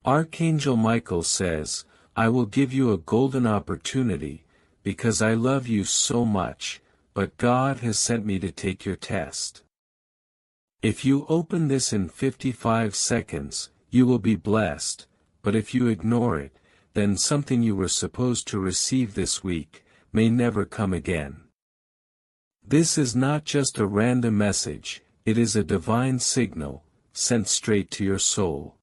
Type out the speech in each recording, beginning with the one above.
Archangel Michael says, I will give you a golden opportunity, because I love you so much, but God has sent me to take your test. If you open this in 55 seconds, you will be blessed, but if you ignore it, then something you were supposed to receive this week may never come again. This is not just a random message, it is a divine signal, sent straight to your soul.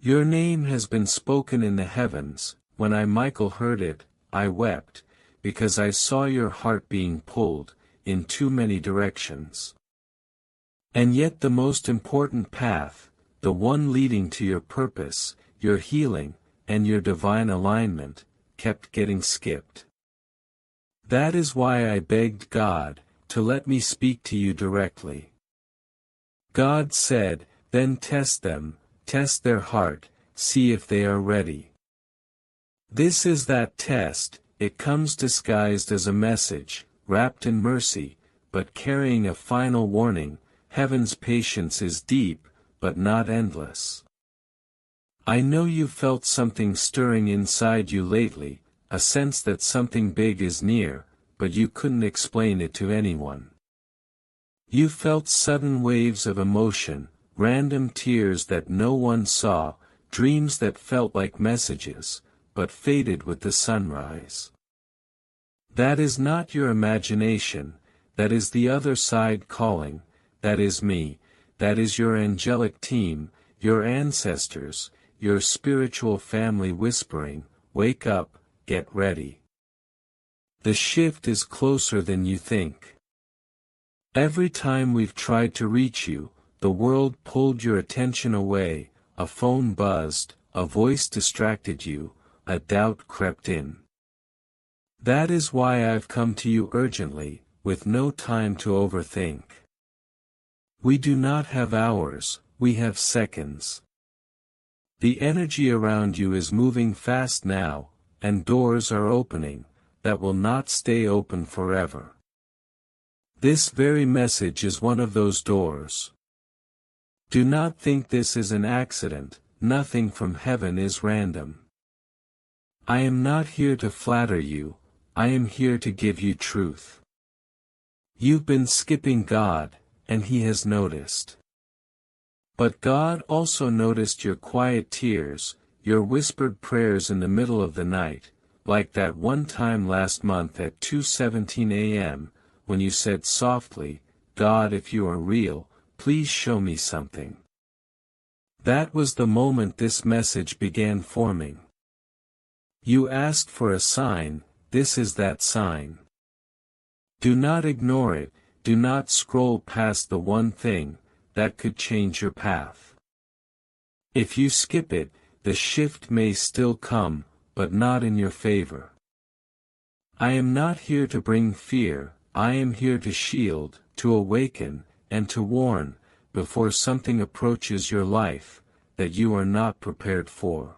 Your name has been spoken in the heavens. When I, Michael, heard it, I wept, because I saw your heart being pulled in too many directions. And yet the most important path, the one leading to your purpose, your healing, and your divine alignment, kept getting skipped. That is why I begged God to let me speak to you directly. God said, then test them, test their heart, see if they are ready. This is that test. It comes disguised as a message, wrapped in mercy, but carrying a final warning. Heaven's patience is deep, but not endless. I know you felt something stirring inside you lately, a sense that something big is near, but you couldn't explain it to anyone. You felt sudden waves of emotion, random tears that no one saw, dreams that felt like messages, but faded with the sunrise. That is not your imagination, that is the other side calling, that is me, that is your angelic team, your ancestors, your spiritual family whispering, wake up, get ready. The shift is closer than you think. Every time we've tried to reach you, the world pulled your attention away, a phone buzzed, a voice distracted you, a doubt crept in. That is why I've come to you urgently, with no time to overthink. We do not have hours, we have seconds. The energy around you is moving fast now, and doors are opening, that will not stay open forever. This very message is one of those doors. Do not think this is an accident, nothing from heaven is random. I am not here to flatter you, I am here to give you truth. You've been skipping God, and He has noticed. But God also noticed your quiet tears, your whispered prayers in the middle of the night, like that one time last month at 2:17 a.m., when you said softly, God, if you are real, please show me something. That was the moment this message began forming. You asked for a sign, this is that sign. Do not ignore it, do not scroll past the one thing that could change your path. If you skip it, the shift may still come, but not in your favor. I am not here to bring fear, I am here to shield, to awaken, and to warn, before something approaches your life, that you are not prepared for.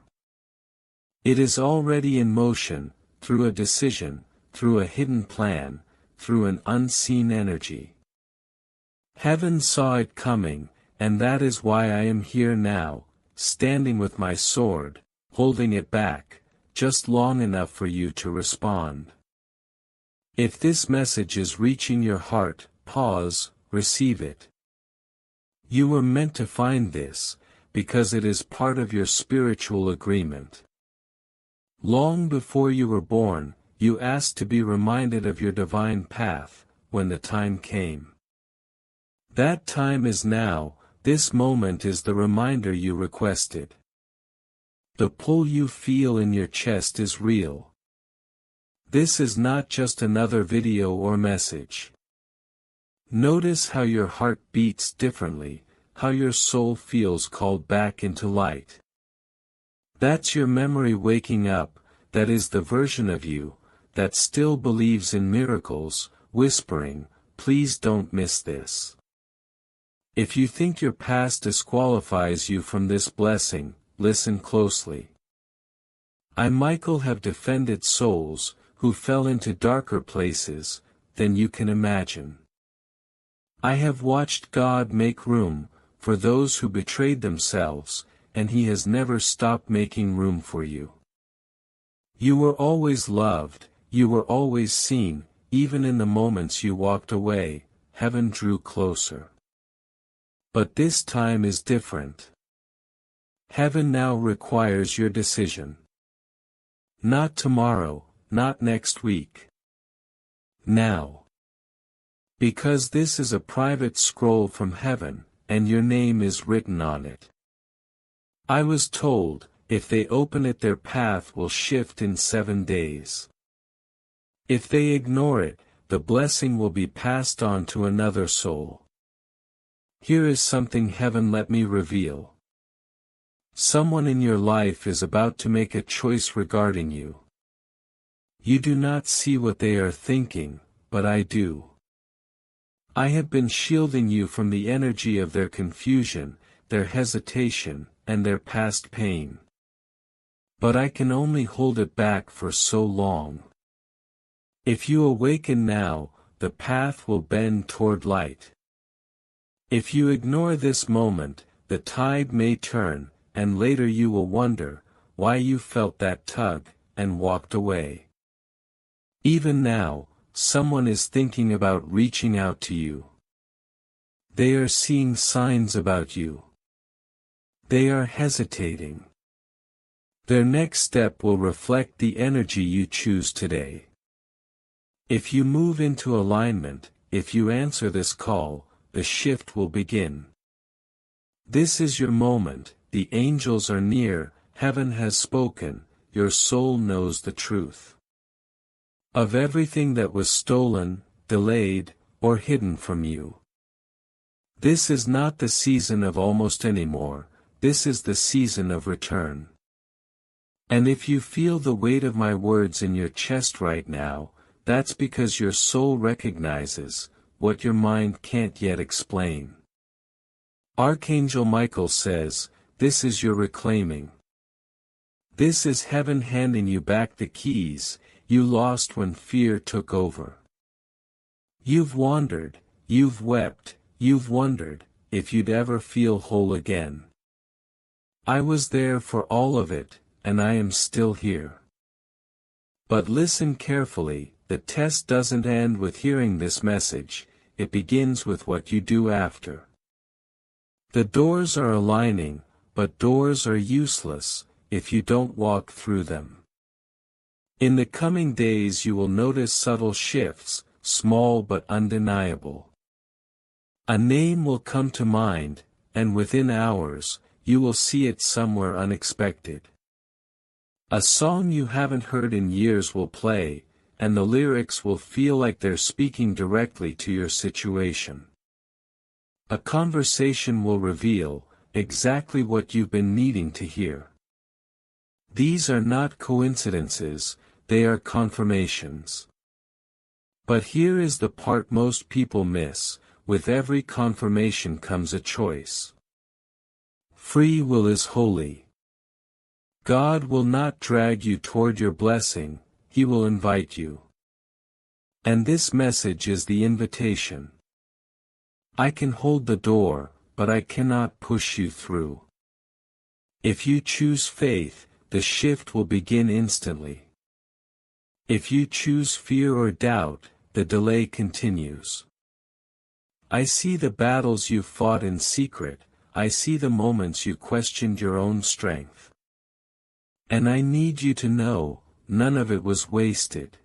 It is already in motion, through a decision, through a hidden plan, through an unseen energy. Heaven saw it coming, and that is why I am here now, standing with my sword, holding it back, just long enough for you to respond. If this message is reaching your heart, pause, receive it. You were meant to find this, because it is part of your spiritual agreement. Long before you were born, you asked to be reminded of your divine path, when the time came. That time is now, this moment is the reminder you requested. The pull you feel in your chest is real. This is not just another video or message. Notice how your heart beats differently, how your soul feels called back into light. That's your memory waking up, that is the version of you that still believes in miracles, whispering, please don't miss this. If you think your past disqualifies you from this blessing, listen closely. I, Michael, have defended souls who fell into darker places than you can imagine. I have watched God make room for those who betrayed themselves, and He has never stopped making room for you. You were always loved, you were always seen, even in the moments you walked away, heaven drew closer. But this time is different. Heaven now requires your decision. Not tomorrow, not next week. Now. Because this is a private scroll from heaven, and your name is written on it. I was told, if they open it their path will shift in 7 days. If they ignore it, the blessing will be passed on to another soul. Here is something heaven let me reveal. Someone in your life is about to make a choice regarding you. You do not see what they are thinking, but I do. I have been shielding you from the energy of their confusion, their hesitation, and their past pain. But I can only hold it back for so long. If you awaken now, the path will bend toward light. If you ignore this moment, the tide may turn, and later you will wonder why you felt that tug, and walked away. Even now, someone is thinking about reaching out to you. They are seeing signs about you. They are hesitating. Their next step will reflect the energy you choose today. If you move into alignment, if you answer this call, the shift will begin. This is your moment, the angels are near, heaven has spoken, your soul knows the truth. Of everything that was stolen, delayed, or hidden from you. This is not the season of almost anymore, this is the season of return. And if you feel the weight of my words in your chest right now, that's because your soul recognizes what your mind can't yet explain. Archangel Michael says, this is your reclaiming. This is heaven handing you back the keys you lost when fear took over. You've wandered, you've wept, you've wondered if you'd ever feel whole again. I was there for all of it, and I am still here. But listen carefully, the test doesn't end with hearing this message, it begins with what you do after. The doors are aligning, but doors are useless if you don't walk through them. In the coming days you will notice subtle shifts, small but undeniable. A name will come to mind, and within hours, you will see it somewhere unexpected. A song you haven't heard in years will play, and the lyrics will feel like they're speaking directly to your situation. A conversation will reveal exactly what you've been needing to hear. These are not coincidences, they are confirmations. But here is the part most people miss, with every confirmation comes a choice. Free will is holy. God will not drag you toward your blessing, He will invite you. And this message is the invitation. I can hold the door, but I cannot push you through. If you choose faith, the shift will begin instantly. If you choose fear or doubt, the delay continues. I see the battles you fought in secret, I see the moments you questioned your own strength. And I need you to know, none of it was wasted.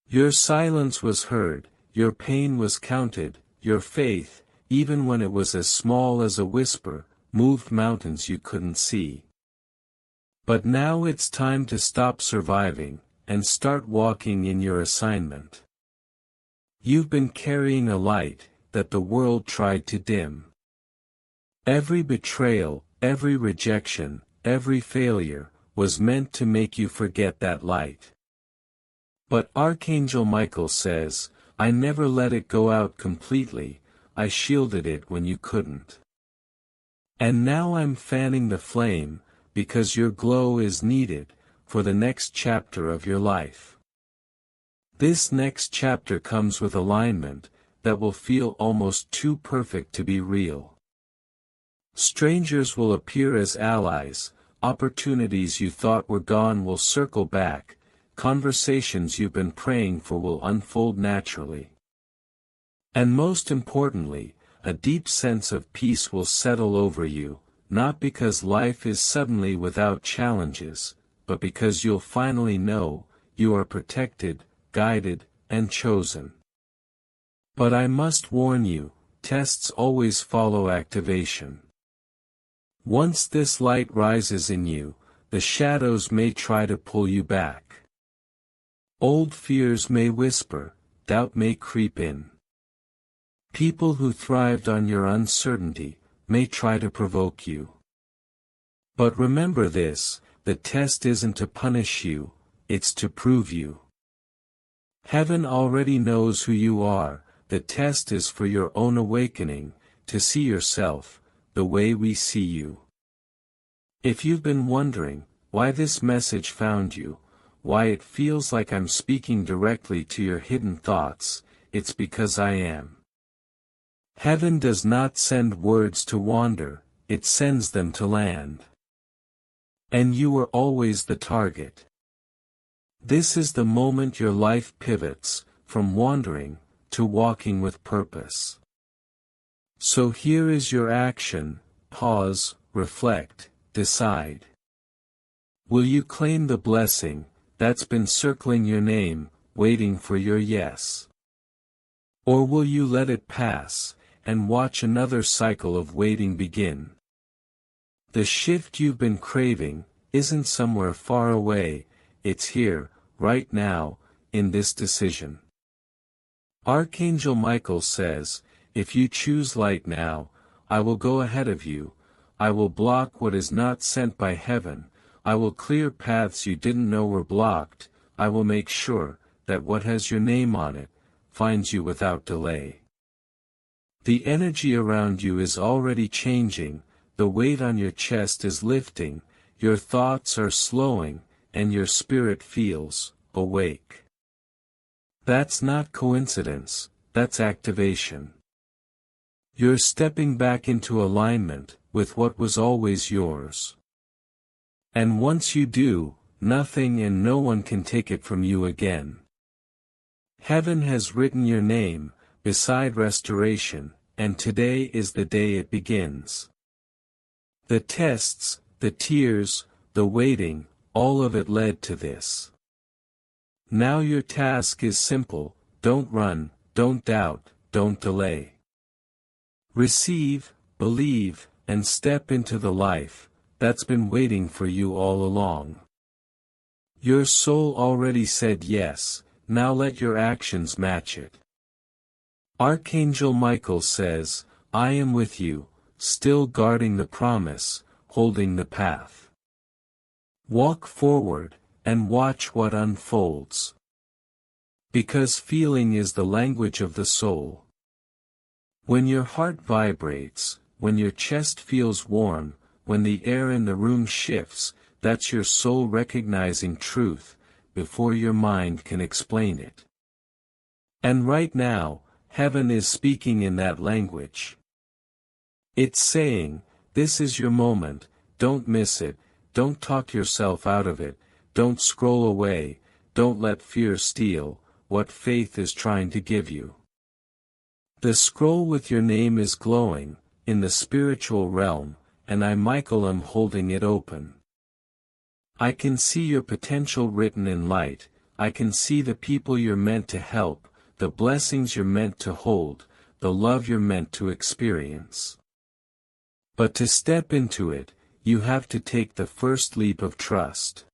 Your silence was heard, your pain was counted, your faith, even when it was as small as a whisper, moved mountains you couldn't see. But now it's time to stop surviving, and start walking in your assignment. You've been carrying a light that the world tried to dim. Every betrayal, every rejection, every failure, was meant to make you forget that light. But Archangel Michael says, I never let it go out completely, I shielded it when you couldn't. And now I'm fanning the flame, because your glow is needed, for the next chapter of your life. This next chapter comes with alignment, that will feel almost too perfect to be real. Strangers will appear as allies, opportunities you thought were gone will circle back, conversations you've been praying for will unfold naturally. And most importantly, a deep sense of peace will settle over you, not because life is suddenly without challenges, but because you'll finally know, you are protected, guided, and chosen. But I must warn you, tests always follow activation. Once this light rises in you, the shadows may try to pull you back. Old fears may whisper, doubt may creep in. People who thrived on your uncertainty may try to provoke you. But remember this, the test isn't to punish you, it's to prove you. Heaven already knows who you are, the test is for your own awakening, to see yourself, the way we see you. If you've been wondering, why this message found you, why it feels like I'm speaking directly to your hidden thoughts, it's because I am. Heaven does not send words to wander, it sends them to land. And you are always the target. This is the moment your life pivots, from wandering, to walking with purpose. So here is your action, pause, reflect, decide. Will you claim the blessing that's been circling your name, waiting for your yes? Or will you let it pass, and watch another cycle of waiting begin? The shift you've been craving isn't somewhere far away, it's here, right now, in this decision. Archangel Michael says, if you choose light now, I will go ahead of you, I will block what is not sent by heaven, I will clear paths you didn't know were blocked, I will make sure that what has your name on it finds you without delay. The energy around you is already changing, the weight on your chest is lifting, your thoughts are slowing, and your spirit feels awake. That's not coincidence, that's activation. You're stepping back into alignment with what was always yours. And once you do, nothing and no one can take it from you again. Heaven has written your name beside restoration, and today is the day it begins. The tests, the tears, the waiting, all of it led to this. Now your task is simple, don't run, don't doubt, don't delay. Receive, believe, and step into the life that's been waiting for you all along. Your soul already said yes, now let your actions match it. Archangel Michael says, I am with you, still guarding the promise, holding the path. Walk forward, and watch what unfolds. Because feeling is the language of the soul. When your heart vibrates, when your chest feels warm, when the air in the room shifts, that's your soul recognizing truth, before your mind can explain it. And right now, heaven is speaking in that language. It's saying, this is your moment, don't miss it, don't talk yourself out of it, don't scroll away, don't let fear steal what faith is trying to give you. The scroll with your name is glowing, in the spiritual realm, and I, Michael, am holding it open. I can see your potential written in light, I can see the people you're meant to help, the blessings you're meant to hold, the love you're meant to experience. But to step into it, you have to take the first leap of trust.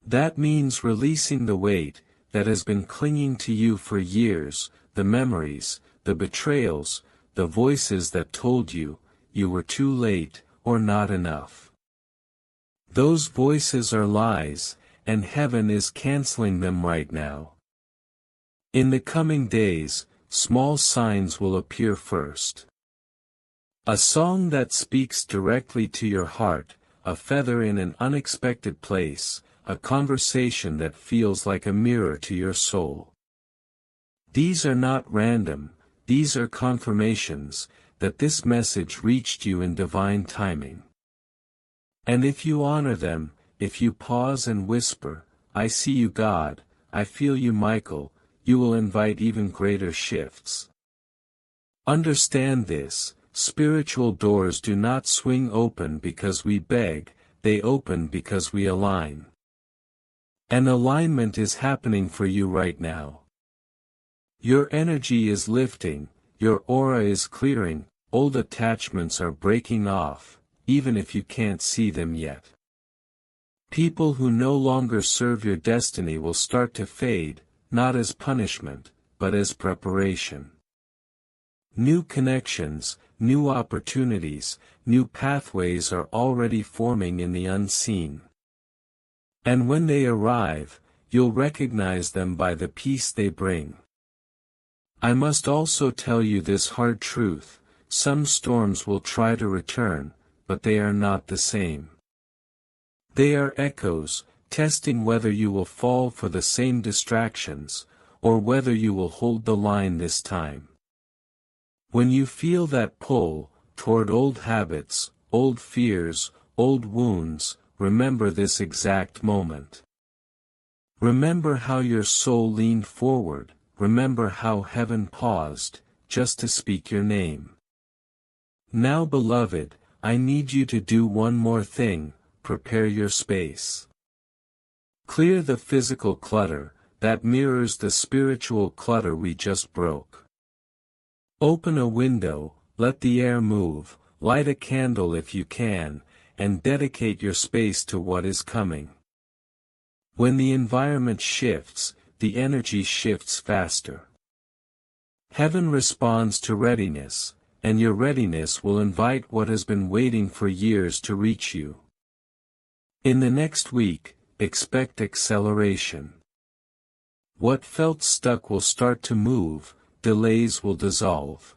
That means releasing the weight that has been clinging to you for years, the memories, the betrayals, the voices that told you, you were too late, or not enough. Those voices are lies, and heaven is canceling them right now. In the coming days, small signs will appear first. A song that speaks directly to your heart, a feather in an unexpected place, a conversation that feels like a mirror to your soul. These are not random, these are confirmations, that this message reached you in divine timing. And if you honor them, if you pause and whisper, "I see you, God, I feel you, Michael," you will invite even greater shifts. Understand this: spiritual doors do not swing open because we beg, they open because we align. And alignment is happening for you right now. Your energy is lifting, your aura is clearing, old attachments are breaking off, even if you can't see them yet. People who no longer serve your destiny will start to fade, not as punishment, but as preparation. New connections, new opportunities, new pathways are already forming in the unseen. And when they arrive, you'll recognize them by the peace they bring. I must also tell you this hard truth: some storms will try to return, but they are not the same. They are echoes, testing whether you will fall for the same distractions, or whether you will hold the line this time. When you feel that pull, toward old habits, old fears, old wounds, remember this exact moment. Remember how your soul leaned forward, remember how heaven paused, just to speak your name. Now, beloved, I need you to do one more thing: prepare your space. Clear the physical clutter, that mirrors the spiritual clutter we just broke. Open a window, let the air move, light a candle if you can, and dedicate your space to what is coming. When the environment shifts, the energy shifts faster. Heaven responds to readiness, and your readiness will invite what has been waiting for years to reach you. In the next week, expect acceleration. What felt stuck will start to move, delays will dissolve.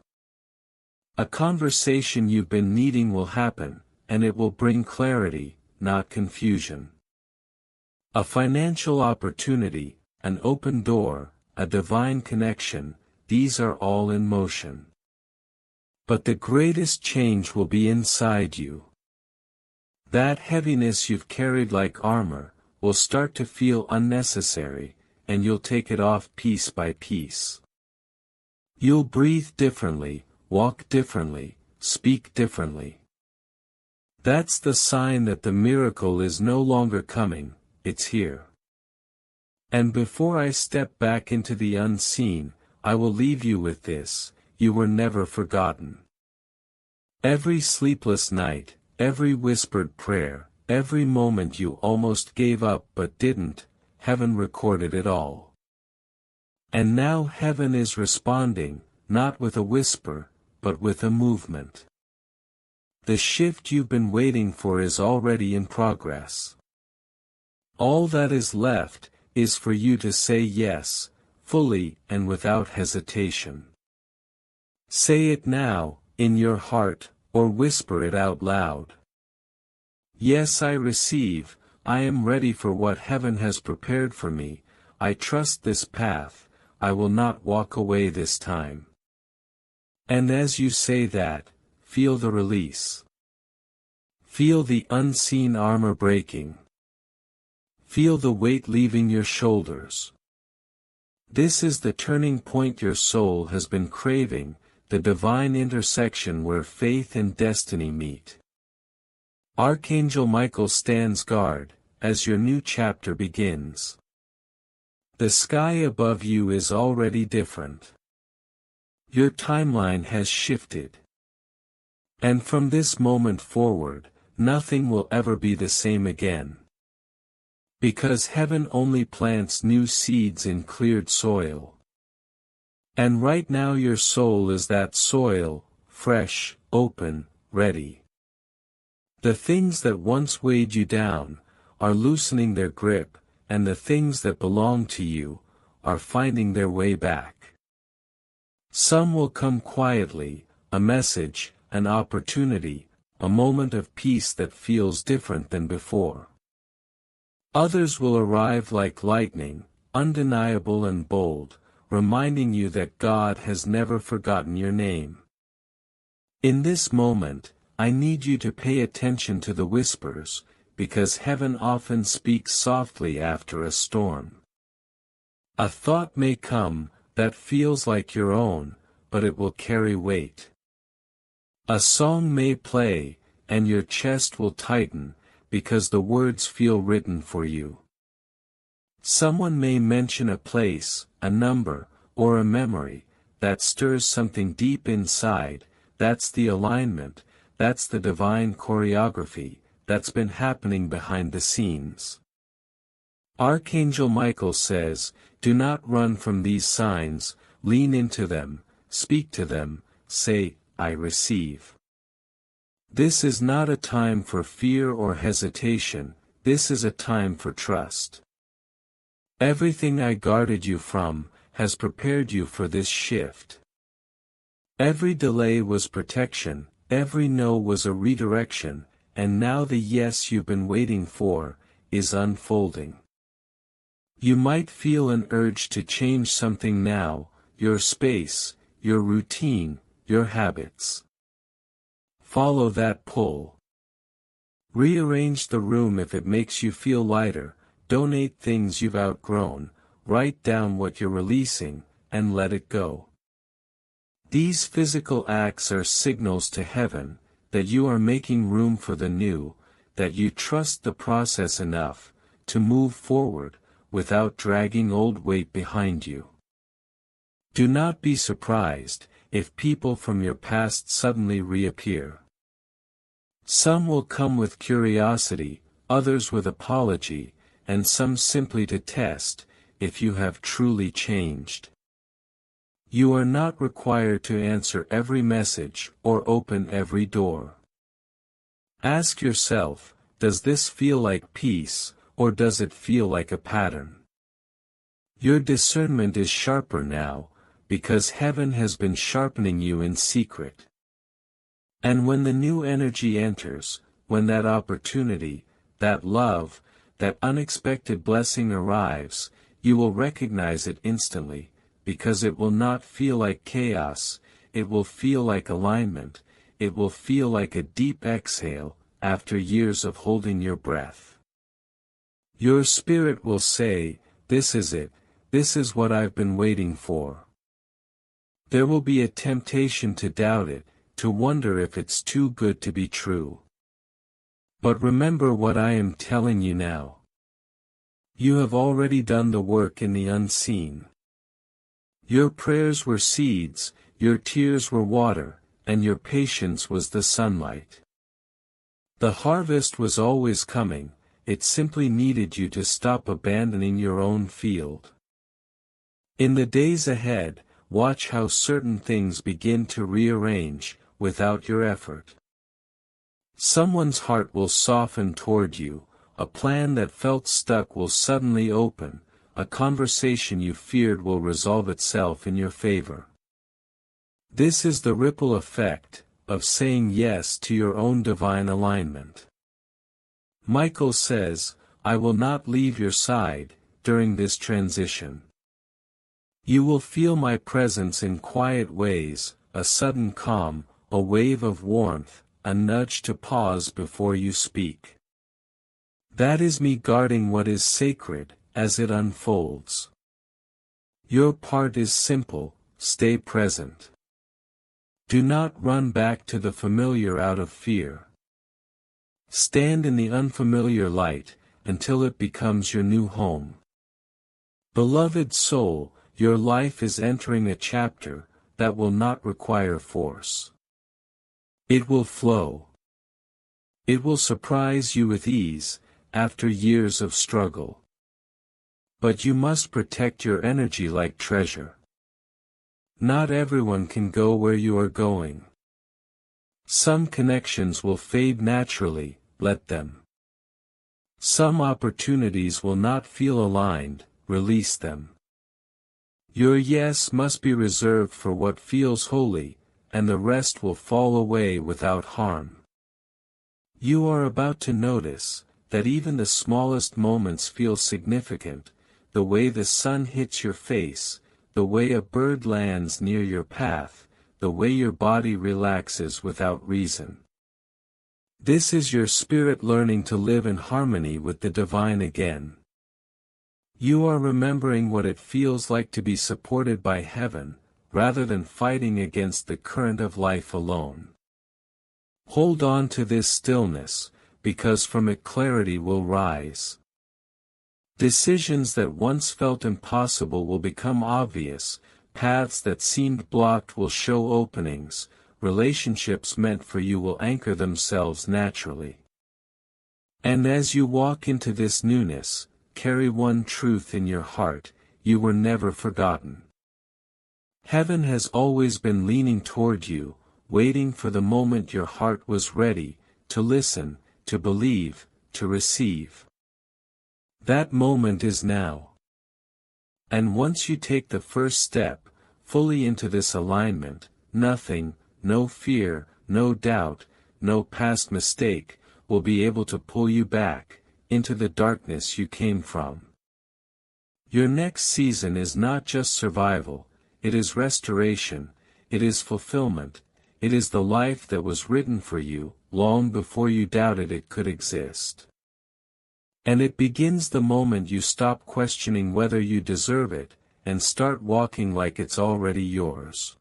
A conversation you've been needing will happen, and it will bring clarity, not confusion. A financial opportunity, an open door, a divine connection, these are all in motion. But the greatest change will be inside you. That heaviness you've carried like armor, will start to feel unnecessary, and you'll take it off piece by piece. You'll breathe differently, walk differently, speak differently. That's the sign that the miracle is no longer coming, it's here. And before I step back into the unseen, I will leave you with this: you were never forgotten. Every sleepless night, every whispered prayer, every moment you almost gave up but didn't, heaven recorded it all. And now heaven is responding, not with a whisper, but with a movement. The shift you've been waiting for is already in progress. All that is left, is for you to say yes, fully and without hesitation. Say it now, in your heart, or whisper it out loud. Yes, I receive, I am ready for what heaven has prepared for me, I trust this path, I will not walk away this time. And as you say that, feel the release. Feel the unseen armor breaking. Feel the weight leaving your shoulders. This is the turning point your soul has been craving, the divine intersection where faith and destiny meet. Archangel Michael stands guard, as your new chapter begins. The sky above you is already different. Your timeline has shifted. And from this moment forward, nothing will ever be the same again. Because heaven only plants new seeds in cleared soil. And right now your soul is that soil, fresh, open, ready. The things that once weighed you down, are loosening their grip, and the things that belong to you, are finding their way back. Some will come quietly, a message, an opportunity, a moment of peace that feels different than before. Others will arrive like lightning, undeniable and bold, reminding you that God has never forgotten your name. In this moment, I need you to pay attention to the whispers, because heaven often speaks softly after a storm. A thought may come, that feels like your own, but it will carry weight. A song may play, and your chest will tighten, because the words feel written for you. Someone may mention a place, a number, or a memory, that stirs something deep inside. That's the alignment, that's the divine choreography, that's been happening behind the scenes. Archangel Michael says, do not run from these signs, lean into them, speak to them, say, I receive. This is not a time for fear or hesitation, this is a time for trust. Everything I guarded you from, has prepared you for this shift. Every delay was protection, every no was a redirection, and now the yes you've been waiting for, is unfolding. You might feel an urge to change something now, your space, your routine, your habits. Follow that pull. Rearrange the room if it makes you feel lighter, donate things you've outgrown, write down what you're releasing, and let it go. These physical acts are signals to heaven, that you are making room for the new, that you trust the process enough, to move forward, without dragging old weight behind you. Do not be surprised, if people from your past suddenly reappear. Some will come with curiosity, others with apology, and some simply to test, if you have truly changed. You are not required to answer every message, or open every door. Ask yourself, does this feel like peace, or does it feel like a pattern? Your discernment is sharper now, because heaven has been sharpening you in secret. And when the new energy enters, when that opportunity, that love, that unexpected blessing arrives, you will recognize it instantly, because it will not feel like chaos, it will feel like alignment, it will feel like a deep exhale, after years of holding your breath. Your spirit will say, this is it, this is what I've been waiting for. There will be a temptation to doubt it, to wonder if it's too good to be true. But remember what I am telling you now. You have already done the work in the unseen. Your prayers were seeds, your tears were water, and your patience was the sunlight. The harvest was always coming, it simply needed you to stop abandoning your own field. In the days ahead, watch how certain things begin to rearrange, without your effort. Someone's heart will soften toward you, a plan that felt stuck will suddenly open, a conversation you feared will resolve itself in your favor. This is the ripple effect, of saying yes to your own divine alignment. Michael says, I will not leave your side, during this transition. You will feel my presence in quiet ways, a sudden calm, a wave of warmth, a nudge to pause before you speak. That is me guarding what is sacred, as it unfolds. Your part is simple, stay present. Do not run back to the familiar out of fear. Stand in the unfamiliar light, until it becomes your new home. Beloved soul, your life is entering a chapter, that will not require force. It will flow. It will surprise you with ease, after years of struggle. But you must protect your energy like treasure. Not everyone can go where you are going. Some connections will fade naturally, let them. Some opportunities will not feel aligned, release them. Your yes must be reserved for what feels holy, and the rest will fall away without harm. You are about to notice, that even the smallest moments feel significant, the way the sun hits your face, the way a bird lands near your path, the way your body relaxes without reason. This is your spirit learning to live in harmony with the divine again. You are remembering what it feels like to be supported by heaven, rather than fighting against the current of life alone. Hold on to this stillness, because from it clarity will rise. Decisions that once felt impossible will become obvious, paths that seemed blocked will show openings, relationships meant for you will anchor themselves naturally. And as you walk into this newness, carry one truth in your heart: you were never forgotten. Heaven has always been leaning toward you, waiting for the moment your heart was ready, to listen, to believe, to receive. That moment is now. And once you take the first step, fully into this alignment, nothing, no fear, no doubt, no past mistake, will be able to pull you back, into the darkness you came from. Your next season is not just survival, it is restoration, it is fulfillment, it is the life that was written for you, long before you doubted it could exist. And it begins the moment you stop questioning whether you deserve it, and start walking like it's already yours.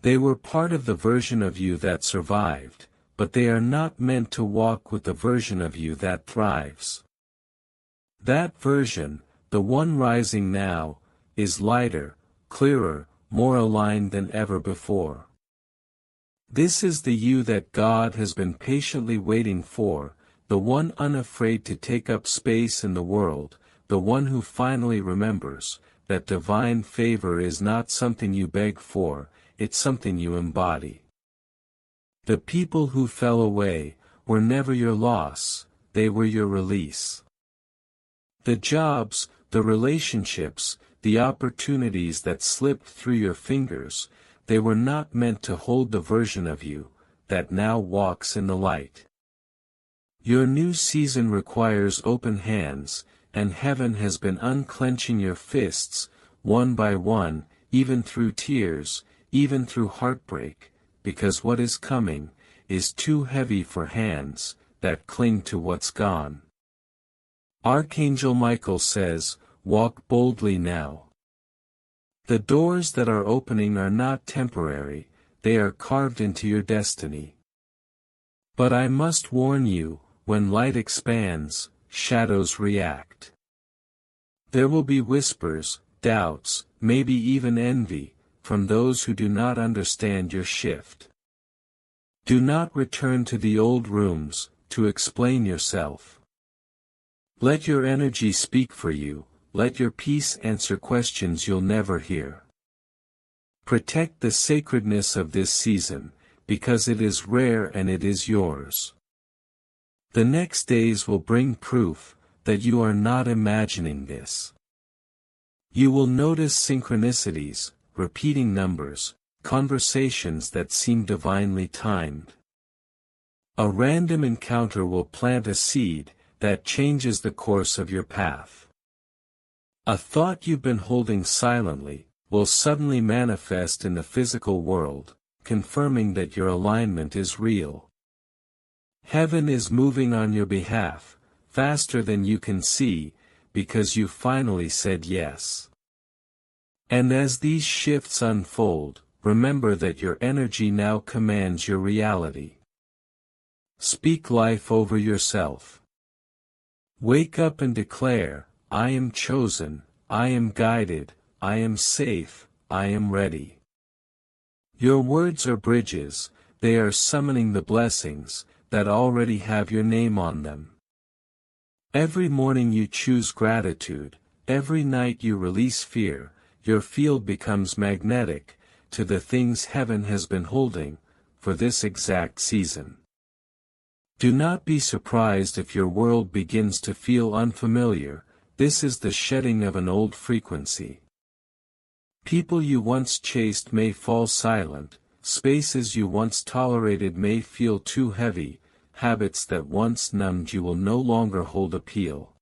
They were part of the version of you that survived, but they are not meant to walk with the version of you that thrives. That version, the one rising now, is lighter, clearer, more aligned than ever before. This is the you that God has been patiently waiting for, the one unafraid to take up space in the world, the one who finally remembers that divine favor is not something you beg for, it's something you embody. The people who fell away were never your loss, they were your release. The jobs, the relationships, the opportunities that slipped through your fingers, they were not meant to hold the version of you that now walks in the light. Your new season requires open hands, and heaven has been unclenching your fists, one by one, even through tears, even through heartbreak, because what is coming is too heavy for hands that cling to what's gone. Archangel Michael says, "Walk boldly now." The doors that are opening are not temporary, they are carved into your destiny. But I must warn you, when light expands, shadows react. There will be whispers, doubts, maybe even envy, from those who do not understand your shift. Do not return to the old rooms, to explain yourself. Let your energy speak for you, let your peace answer questions you'll never hear. Protect the sacredness of this season, because it is rare and it is yours. The next days will bring proof that you are not imagining this. You will notice synchronicities, repeating numbers, conversations that seem divinely timed. A random encounter will plant a seed that changes the course of your path. A thought you've been holding silently will suddenly manifest in the physical world, confirming that your alignment is real. Heaven is moving on your behalf, faster than you can see, because you finally said yes. And as these shifts unfold, remember that your energy now commands your reality. Speak life over yourself. Wake up and declare, "I am chosen, I am guided, I am safe, I am ready." Your words are bridges, they are summoning the blessings that already have your name on them. Every morning you choose gratitude, every night you release fear, your field becomes magnetic to the things heaven has been holding for this exact season. Do not be surprised if your world begins to feel unfamiliar, this is the shedding of an old frequency. People you once chased may fall silent, spaces you once tolerated may feel too heavy, habits that once numbed you will no longer hold appeal.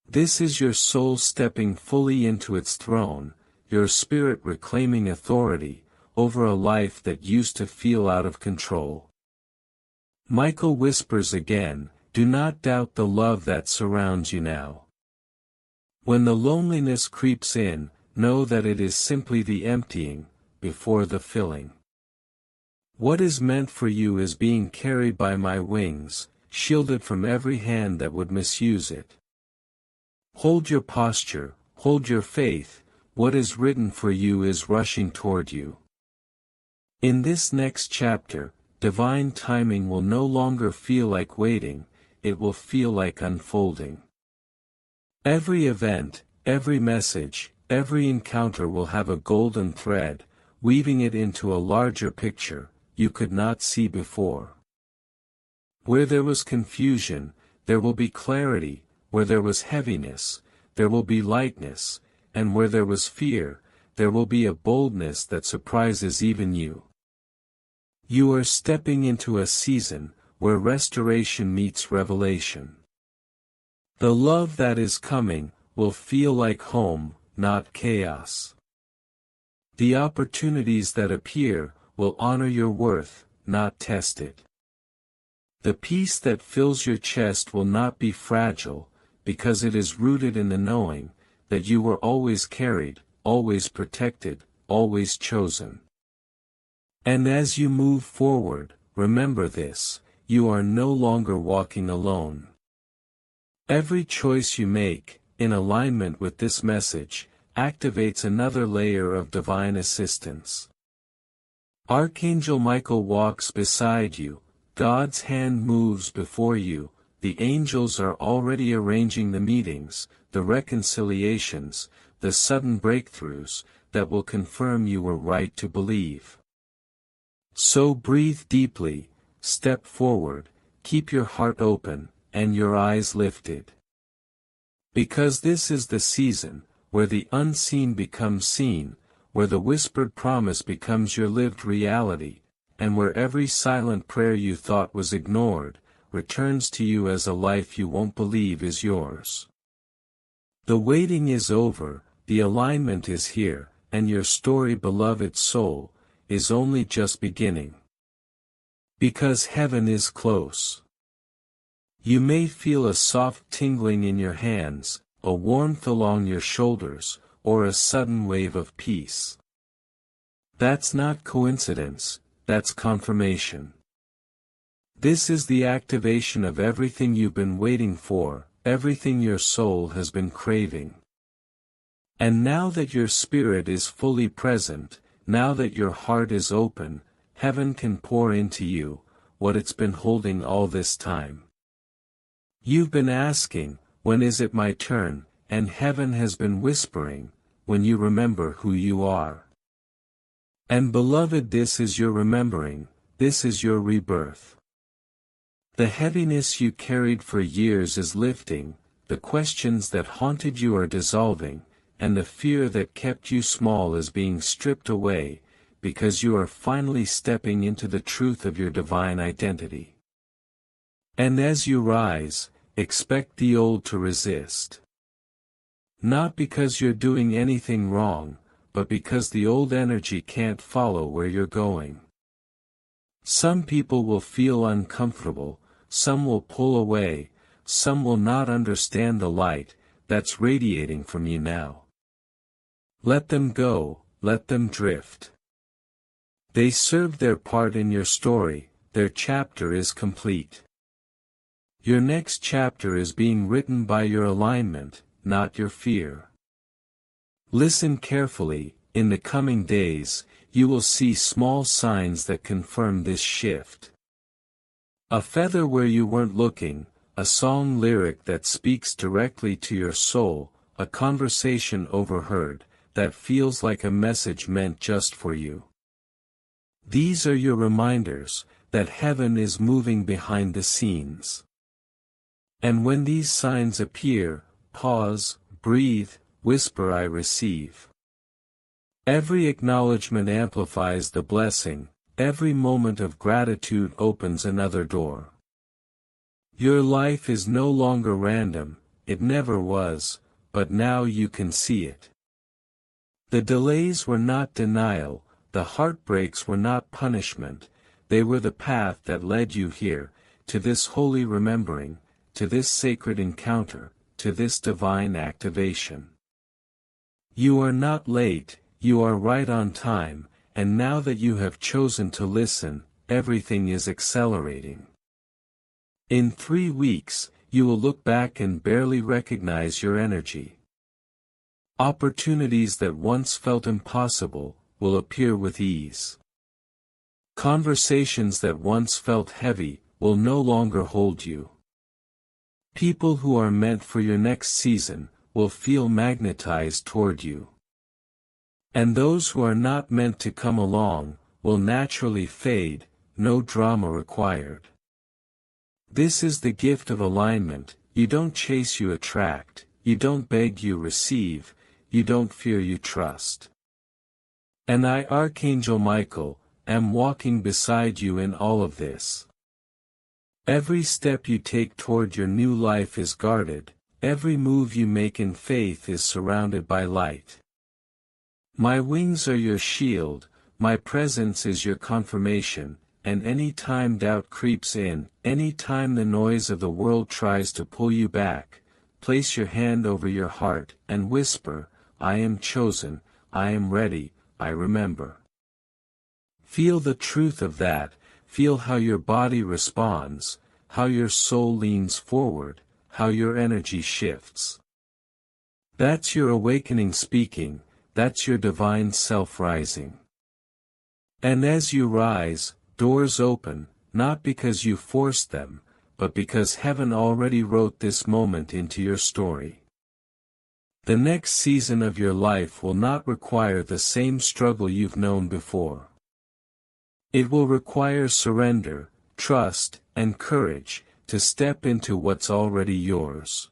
This is your soul stepping fully into its throne, your spirit reclaiming authority, over a life that used to feel out of control. Michael whispers again, do not doubt the love that surrounds you now. When the loneliness creeps in, know that it is simply the emptying, before the filling. What is meant for you is being carried by my wings, shielded from every hand that would misuse it. Hold your posture, hold your faith, what is written for you is rushing toward you. In this next chapter, divine timing will no longer feel like waiting, it will feel like unfolding. Every event, every message, every encounter will have a golden thread, weaving it into a larger picture you could not see before. Where there was confusion, there will be clarity, where there was heaviness, there will be lightness, and where there was fear, there will be a boldness that surprises even you. You are stepping into a season where restoration meets revelation. The love that is coming will feel like home, not chaos. The opportunities that appear will honor your worth, not test it. The peace that fills your chest will not be fragile, because it is rooted in the knowing that you were always carried, always protected, always chosen. And as you move forward, remember this, you are no longer walking alone. Every choice you make, in alignment with this message, activates another layer of divine assistance. Archangel Michael walks beside you, God's hand moves before you, the angels are already arranging the meetings, the reconciliations, the sudden breakthroughs, that will confirm you were right to believe. So breathe deeply, step forward, keep your heart open, and your eyes lifted. Because this is the season, where the unseen becomes seen, where the whispered promise becomes your lived reality, and where every silent prayer you thought was ignored, returns to you as a life you won't believe is yours. The waiting is over, the alignment is here, and your story, beloved soul, is only just beginning. Because heaven is close. You may feel a soft tingling in your hands, a warmth along your shoulders, or a sudden wave of peace. That's not coincidence, that's confirmation. This is the activation of everything you've been waiting for, everything your soul has been craving. And now that your spirit is fully present, now that your heart is open, heaven can pour into you what it's been holding all this time. You've been asking, when is it my turn, and heaven has been whispering, when you remember who you are. And beloved, this is your remembering, this is your rebirth. The heaviness you carried for years is lifting, the questions that haunted you are dissolving, and the fear that kept you small is being stripped away, because you are finally stepping into the truth of your divine identity. And as you rise, expect the old to resist. Not because you're doing anything wrong, but because the old energy can't follow where you're going. Some people will feel uncomfortable, some will pull away, some will not understand the light that's radiating from you now. Let them go, let them drift. They served their part in your story, their chapter is complete. Your next chapter is being written by your alignment, not your fear. Listen carefully, in the coming days, you will see small signs that confirm this shift. A feather where you weren't looking, a song lyric that speaks directly to your soul, a conversation overheard, that feels like a message meant just for you. These are your reminders, that heaven is moving behind the scenes. And when these signs appear, pause, breathe, whisper, I receive. Every acknowledgement amplifies the blessing, every moment of gratitude opens another door. Your life is no longer random, it never was, but now you can see it. The delays were not denial, The heartbreaks were not punishment, they were the path that led you here, to this holy remembering, to this sacred encounter, to this divine activation. You are not late, you are right on time, and now that you have chosen to listen, everything is accelerating. In 3 weeks, you will look back and barely recognize your energy. Opportunities that once felt impossible will appear with ease. Conversations that once felt heavy will no longer hold you. People who are meant for your next season will feel magnetized toward you. And those who are not meant to come along will naturally fade, no drama required. This is the gift of alignment. You don't chase, you attract, you don't beg, you receive, you don't fear, you trust. And I, Archangel Michael, am walking beside you in all of this. Every step you take toward your new life is guarded, every move you make in faith is surrounded by light. My wings are your shield, my presence is your confirmation, and any time doubt creeps in, any time the noise of the world tries to pull you back, place your hand over your heart and whisper, I am chosen, I am ready, I remember. Feel the truth of that, feel how your body responds, how your soul leans forward, how your energy shifts. That's your awakening speaking, that's your divine self rising. And as you rise, doors open, not because you forced them, but because heaven already wrote this moment into your story. The next season of your life will not require the same struggle you've known before. It will require surrender, trust, and courage, to step into what's already yours.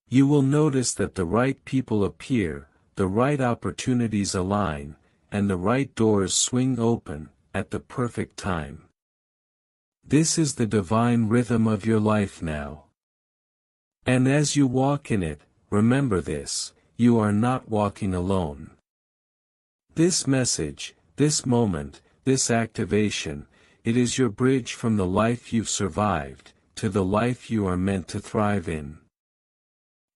You will notice that the right people appear, the right opportunities align, and the right doors swing open, at the perfect time. This is the divine rhythm of your life now. And as you walk in it, remember this, you are not walking alone. This message, this moment, this activation, it is your bridge from the life you've survived, to the life you are meant to thrive in.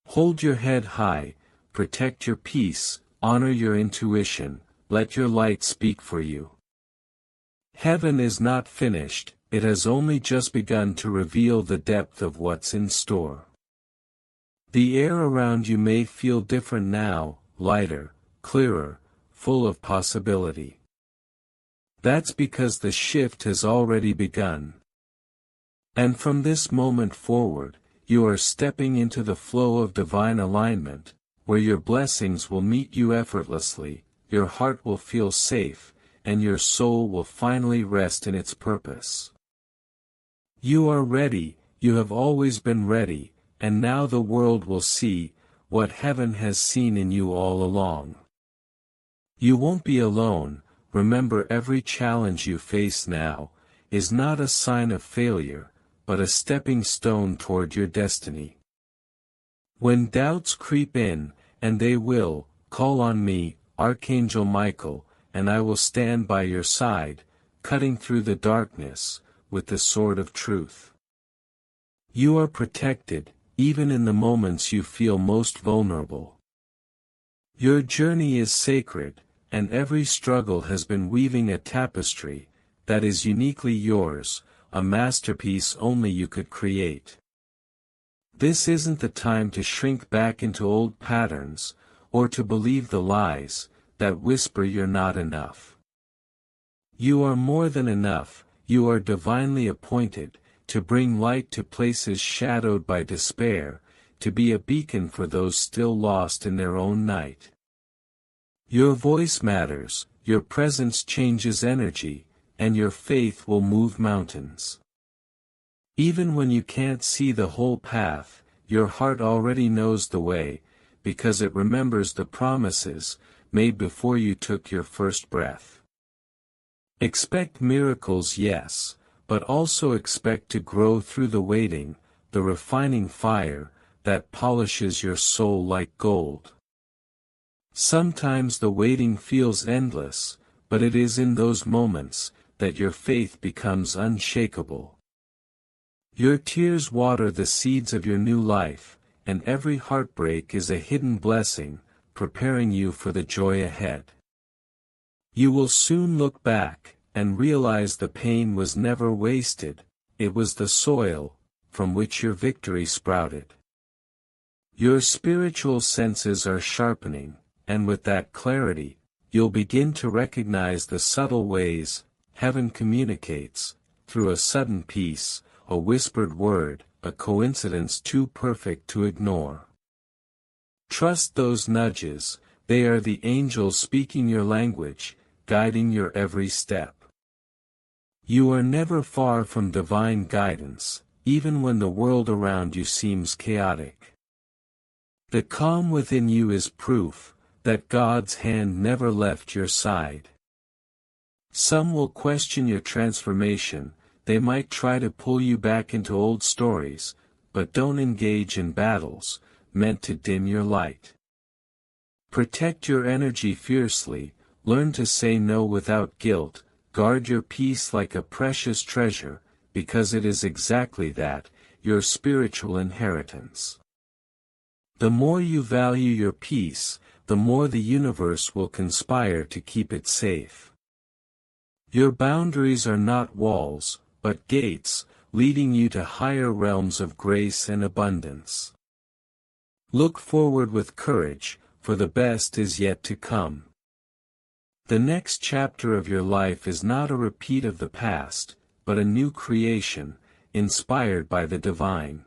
Hold your head high, protect your peace, honor your intuition, let your light speak for you. Heaven is not finished, it has only just begun to reveal the depth of what's in store. The air around you may feel different now, lighter, clearer, full of possibility. That's because the shift has already begun. And from this moment forward, you are stepping into the flow of divine alignment, where your blessings will meet you effortlessly, your heart will feel safe, and your soul will finally rest in its purpose. You are ready, you have always been ready, and now the world will see what heaven has seen in you all along. You won't be alone. Remember, every challenge you face now is not a sign of failure, but a stepping stone toward your destiny. When doubts creep in, and they will, call on me, Archangel Michael, and I will stand by your side, cutting through the darkness, with the sword of truth. You are protected, even in the moments you feel most vulnerable. Your journey is sacred, and every struggle has been weaving a tapestry that is uniquely yours, a masterpiece only you could create. This isn't the time to shrink back into old patterns, or to believe the lies that whisper you're not enough. You are more than enough, you are divinely appointed to bring light to places shadowed by despair, to be a beacon for those still lost in their own night. Your voice matters, your presence changes energy, and your faith will move mountains. Even when you can't see the whole path, your heart already knows the way, because it remembers the promises made before you took your first breath. Expect miracles, yes, but also expect to grow through the waiting, the refining fire that polishes your soul like gold. Sometimes the waiting feels endless, but it is in those moments that your faith becomes unshakable. Your tears water the seeds of your new life, and every heartbreak is a hidden blessing, preparing you for the joy ahead. You will soon look back, and realize the pain was never wasted, it was the soil, from which your victory sprouted. Your spiritual senses are sharpening, and with that clarity, you'll begin to recognize the subtle ways heaven communicates, through a sudden peace, a whispered word, a coincidence too perfect to ignore. Trust those nudges, they are the angels speaking your language, guiding your every step. You are never far from divine guidance, even when the world around you seems chaotic. The calm within you is proof that God's hand never left your side. Some will question your transformation, they might try to pull you back into old stories, but don't engage in battles meant to dim your light. Protect your energy fiercely, learn to say no without guilt, guard your peace like a precious treasure, because it is exactly that, your spiritual inheritance. The more you value your peace, the more the universe will conspire to keep it safe. Your boundaries are not walls, but gates, leading you to higher realms of grace and abundance. Look forward with courage, for the best is yet to come. The next chapter of your life is not a repeat of the past, but a new creation, inspired by the divine.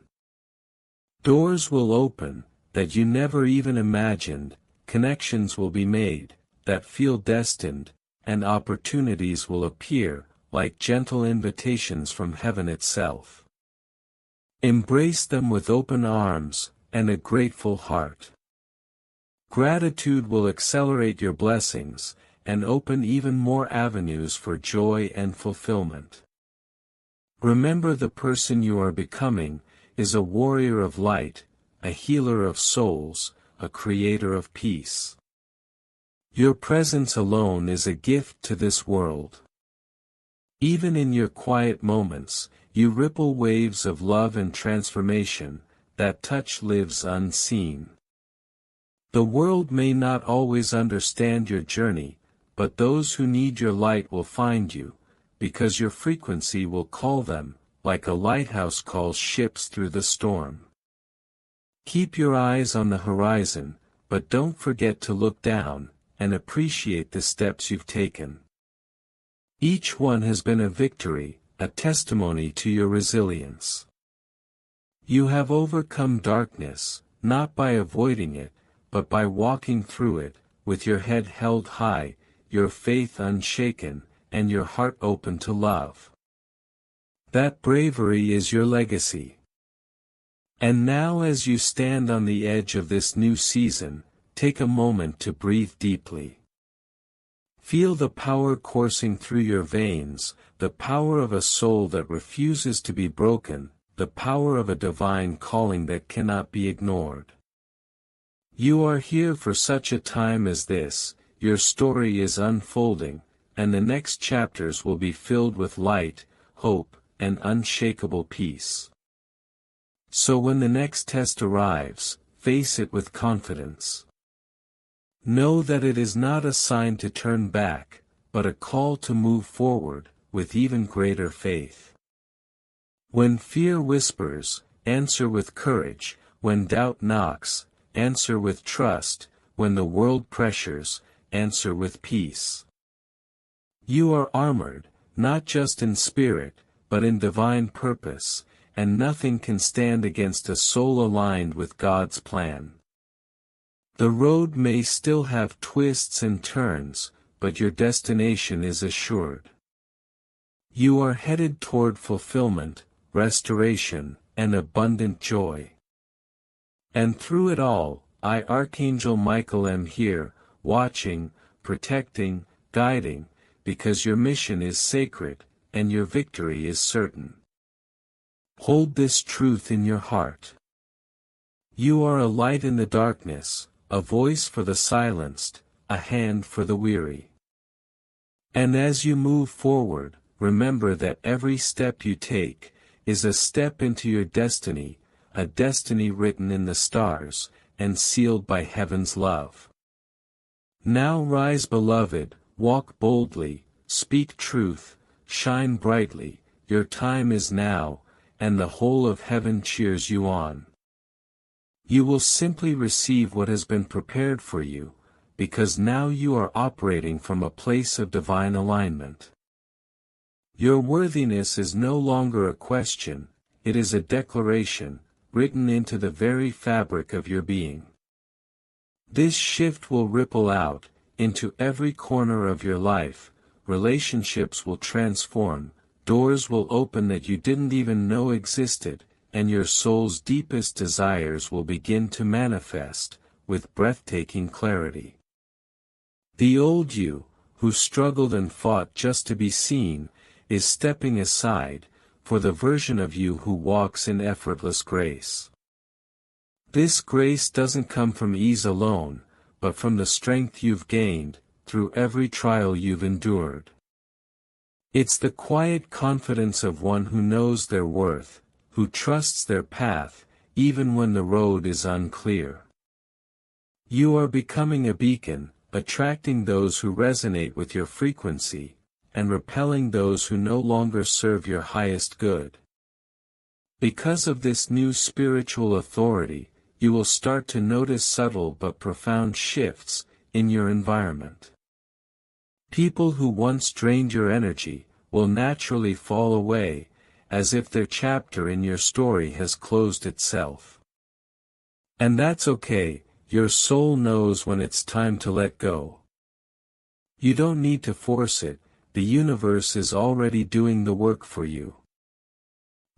Doors will open, that you never even imagined, connections will be made, that feel destined, and opportunities will appear, like gentle invitations from heaven itself. Embrace them with open arms, and a grateful heart. Gratitude will accelerate your blessings, and open even more avenues for joy and fulfillment. Remember, the person you are becoming is a warrior of light, a healer of souls, a creator of peace. Your presence alone is a gift to this world. Even in your quiet moments, you ripple waves of love and transformation, that touch lives unseen. The world may not always understand your journey, but those who need your light will find you, because your frequency will call them, like a lighthouse calls ships through the storm. Keep your eyes on the horizon, but don't forget to look down, and appreciate the steps you've taken. Each one has been a victory, a testimony to your resilience. You have overcome darkness, not by avoiding it, but by walking through it, with your head held high, your faith unshaken, and your heart open to love. That bravery is your legacy. And now, as you stand on the edge of this new season, take a moment to breathe deeply. Feel the power coursing through your veins, the power of a soul that refuses to be broken, the power of a divine calling that cannot be ignored. You are here for such a time as this, your story is unfolding, and the next chapters will be filled with light, hope, and unshakable peace. So when the next test arrives, face it with confidence. Know that it is not a sign to turn back, but a call to move forward, with even greater faith. When fear whispers, answer with courage, when doubt knocks, answer with trust, when the world pressures, answer with peace. You are armored, not just in spirit, but in divine purpose, and nothing can stand against a soul aligned with God's plan. The road may still have twists and turns, but your destination is assured. You are headed toward fulfillment, restoration, and abundant joy. And through it all, I, Archangel Michael, am here, watching, protecting, guiding, because your mission is sacred, and your victory is certain. Hold this truth in your heart. You are a light in the darkness, a voice for the silenced, a hand for the weary. And as you move forward, remember that every step you take is a step into your destiny, a destiny written in the stars, and sealed by heaven's love. Now rise, beloved, walk boldly, speak truth, shine brightly, your time is now, and the whole of heaven cheers you on. You will simply receive what has been prepared for you, because now you are operating from a place of divine alignment. Your worthiness is no longer a question, it is a declaration, written into the very fabric of your being. This shift will ripple out into every corner of your life, relationships will transform, doors will open that you didn't even know existed, and your soul's deepest desires will begin to manifest, with breathtaking clarity. The old you, who struggled and fought just to be seen, is stepping aside, for the version of you who walks in effortless grace. This grace doesn't come from ease alone, but from the strength you've gained, through every trial you've endured. It's the quiet confidence of one who knows their worth, who trusts their path, even when the road is unclear. You are becoming a beacon, attracting those who resonate with your frequency, and repelling those who no longer serve your highest good. Because of this new spiritual authority, you will start to notice subtle but profound shifts in your environment. People who once drained your energy will naturally fall away, as if their chapter in your story has closed itself. And that's okay, your soul knows when it's time to let go. You don't need to force it, the universe is already doing the work for you.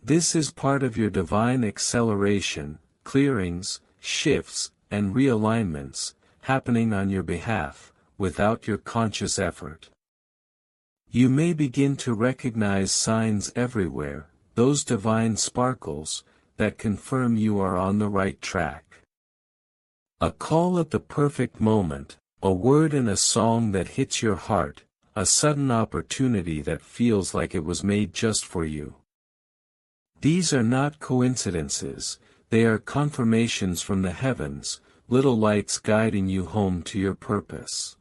This is part of your divine acceleration, clearings, shifts, and realignments, happening on your behalf, without your conscious effort. You may begin to recognize signs everywhere, those divine sparkles, that confirm you are on the right track. A call at the perfect moment, a word in a song that hits your heart, a sudden opportunity that feels like it was made just for you. These are not coincidences, they are confirmations from the heavens, little lights guiding you home to your purpose.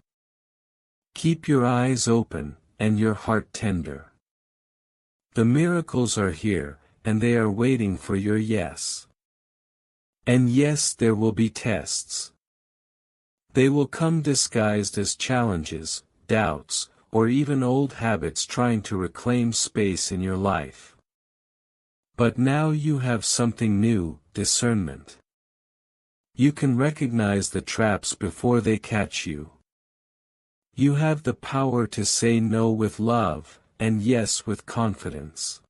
Keep your eyes open, and your heart tender. The miracles are here, and they are waiting for your yes. And yes, there will be tests. They will come disguised as challenges, doubts, or even old habits trying to reclaim space in your life. But now you have something new, discernment. You can recognize the traps before they catch you. You have the power to say no with love, and yes with confidence.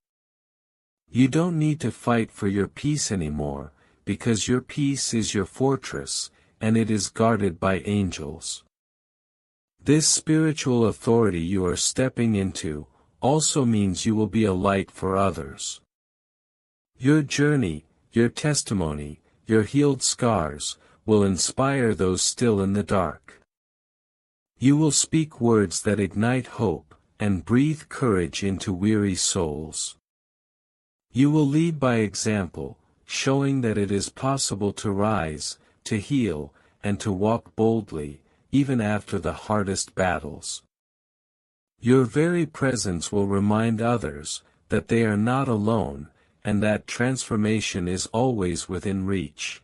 You don't need to fight for your peace anymore, because your peace is your fortress, and it is guarded by angels. This spiritual authority you are stepping into, also means you will be a light for others. Your journey, your testimony, your healed scars, will inspire those still in the dark. You will speak words that ignite hope, and breathe courage into weary souls. You will lead by example, showing that it is possible to rise, to heal, and to walk boldly, even after the hardest battles. Your very presence will remind others that they are not alone, and that transformation is always within reach.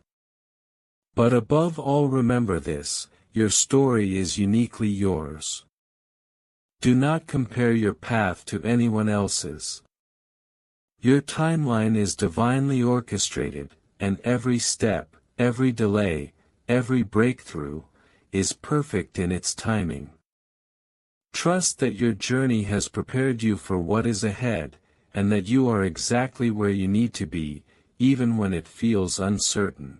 But above all, remember this: your story is uniquely yours. Do not compare your path to anyone else's. Your timeline is divinely orchestrated, and every step, every delay, every breakthrough, is perfect in its timing. Trust that your journey has prepared you for what is ahead, and that you are exactly where you need to be, even when it feels uncertain.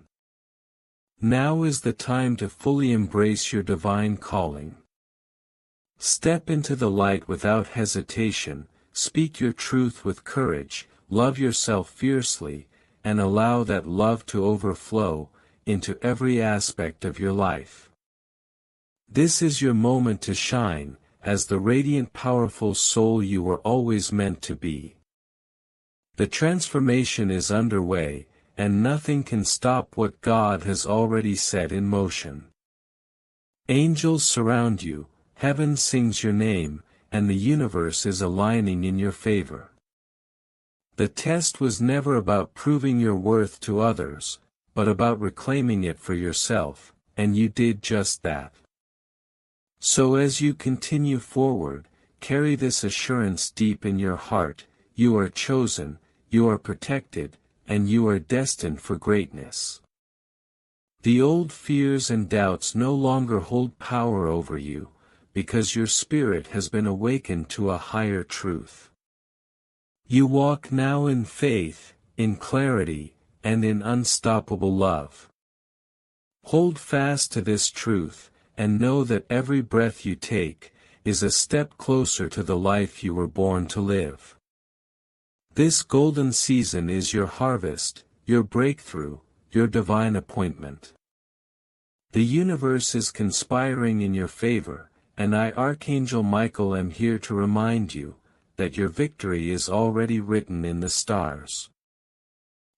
Now is the time to fully embrace your divine calling. Step into the light without hesitation, speak your truth with courage, love yourself fiercely, and allow that love to overflow into every aspect of your life. This is your moment to shine, as the radiant powerful soul you were always meant to be. The transformation is underway, and nothing can stop what God has already set in motion. Angels surround you, heaven sings your name, and the universe is aligning in your favor. The test was never about proving your worth to others, but about reclaiming it for yourself, and you did just that. So as you continue forward, carry this assurance deep in your heart: you are chosen, you are protected, and you are destined for greatness. The old fears and doubts no longer hold power over you, because your spirit has been awakened to a higher truth. You walk now in faith, in clarity, and in unstoppable love. Hold fast to this truth, and know that every breath you take is a step closer to the life you were born to live. This golden season is your harvest, your breakthrough, your divine appointment. The universe is conspiring in your favor, and I, Archangel Michael, am here to remind you that your victory is already written in the stars.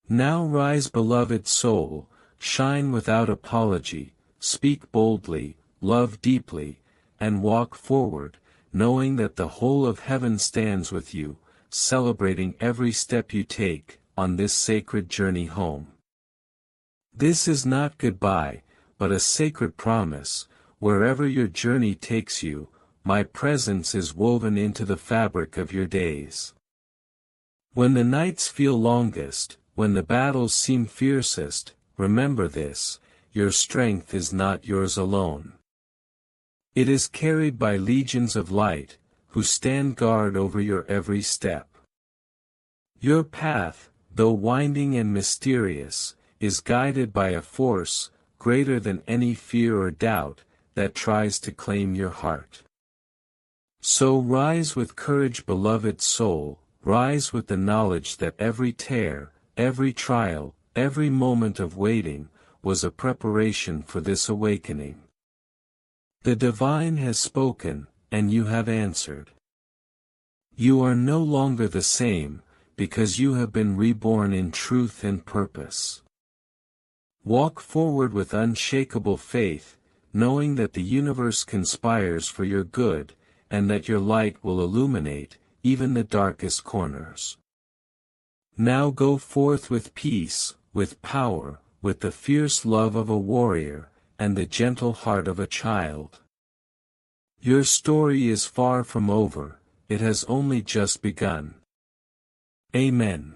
Now rise, beloved soul, shine without apology, speak boldly, love deeply, and walk forward, knowing that the whole of heaven stands with you, celebrating every step you take on this sacred journey home. This is not goodbye, but a sacred promise: wherever your journey takes you, my presence is woven into the fabric of your days. When the nights feel longest, when the battles seem fiercest, remember this: your strength is not yours alone. It is carried by legions of light, who stand guard over your every step. Your path, though winding and mysterious, is guided by a force greater than any fear or doubt that tries to claim your heart. So rise with courage, beloved soul, rise with the knowledge that every tear, every trial, every moment of waiting, was a preparation for this awakening. The divine has spoken, and you have answered. You are no longer the same, because you have been reborn in truth and purpose. Walk forward with unshakable faith, knowing that the universe conspires for your good, and that your light will illuminate even the darkest corners. Now go forth with peace, with power, with the fierce love of a warrior, and the gentle heart of a child. Your story is far from over, it has only just begun. Amen.